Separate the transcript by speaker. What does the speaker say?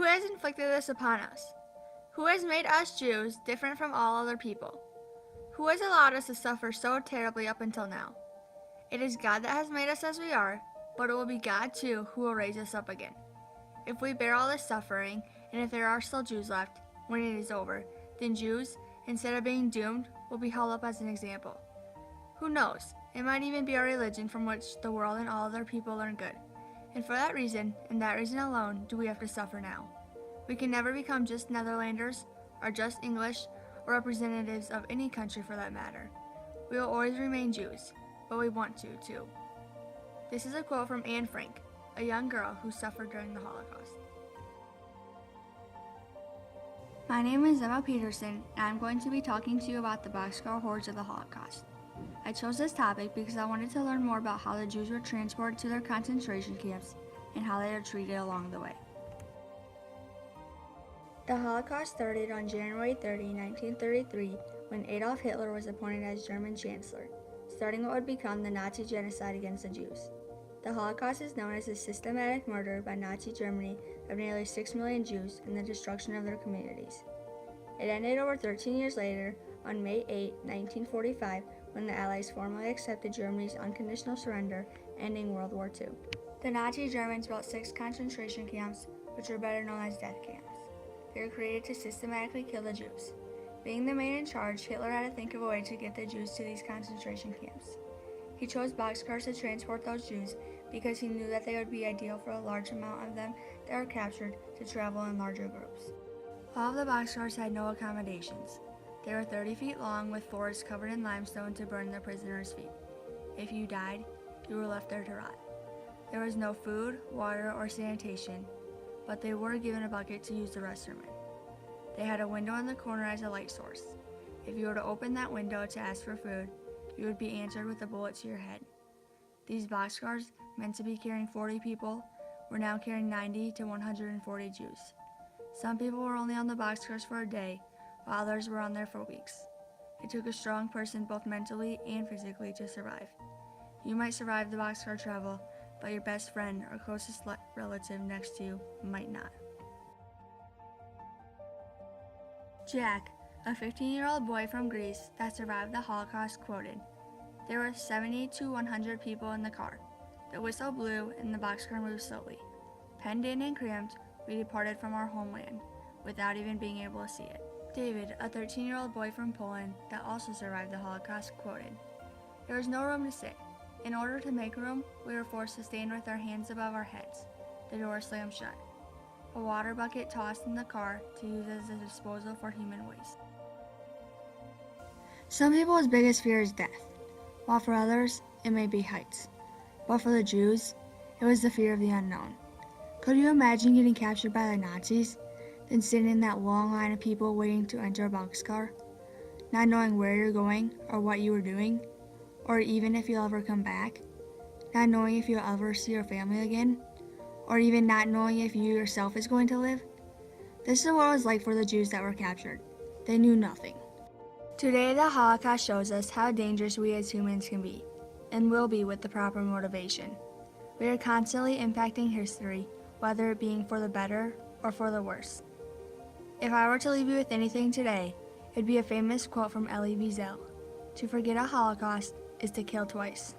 Speaker 1: Who has inflicted this upon us? Who has made us Jews different from all other people? Who has allowed us to suffer so terribly up until now? It is God that has made us as we are, but it will be God too who will raise us up again. If we bear all this suffering, and if there are still Jews left, when it is over, then Jews, instead of being doomed, will be held up as an example. Who knows? It might even be a religion from which the world and all other people learn good. And for that reason, and that reason alone, do we have to suffer now. We can never become just Netherlanders, or just English, or representatives of any country for that matter. We will always remain Jews, but we want to, too. This is a quote from Anne Frank, a young girl who suffered during the Holocaust. My name is Emma Peterson, and I'm going to be talking to you about the Boxcar Horrors of the Holocaust. I chose this topic because I wanted to learn more about how the Jews were transported to their concentration camps and how they were treated along the way. The Holocaust started on January 30, 1933, when Adolf Hitler was appointed as German Chancellor, starting what would become the Nazi genocide against the Jews. The Holocaust is known as the systematic murder by Nazi Germany of nearly 6 million Jews and the destruction of their communities. It ended over 13 years later, on May 8, 1945, when the Allies formally accepted Germany's unconditional surrender, ending World War II. The Nazi Germans built 6 concentration camps, which were better known as death camps. They were created to systematically kill the Jews. Being the man in charge, Hitler had to think of a way to get the Jews to these concentration camps. He chose boxcars to transport those Jews because he knew that they would be ideal for a large amount of them that were captured to travel in larger groups. All of the boxcars had no accommodations. They were 30 feet long with floors covered in limestone to burn the prisoners' feet. If you died, you were left there to rot. There was no food, water, or sanitation, but they were given a bucket to use the restroom in. They had a window in the corner as a light source. If you were to open that window to ask for food, you would be answered with a bullet to your head. These boxcars, meant to be carrying 40 people, were now carrying 90 to 140 Jews. Some people were only on the boxcars for a day, while others were on there for weeks. It took a strong person both mentally and physically to survive. You might survive the boxcar travel, but your best friend or closest relative next to you might not. Jack, a 15-year-old boy from Greece that survived the Holocaust, quoted, "There were 70 to 100 people in the car. The whistle blew and the boxcar moved slowly. Penned in and cramped, we departed from our homeland, without even being able to see it." David, a 13-year-old boy from Poland that also survived the Holocaust, quoted, "There was no room to sit. In order to make room, we were forced to stand with our hands above our heads. The door slammed shut. A water bucket tossed in the car to use as a disposal for human waste." Some people's biggest fear is death, while for others, it may be heights. But for the Jews, it was the fear of the unknown. Could you imagine getting captured by the Nazis, then sitting in that long line of people waiting to enter a boxcar, not knowing where you're going or what you were doing, or even if you'll ever come back, not knowing if you'll ever see your family again, or even not knowing if you yourself is going to live? This is what it was like for the Jews that were captured. They knew nothing. Today, the Holocaust shows us how dangerous we as humans can be, and will be with the proper motivation. We are constantly impacting history, whether it being for the better or for the worse. If I were to leave you with anything today, it'd be a famous quote from Elie Wiesel: "To forget a Holocaust is to kill twice."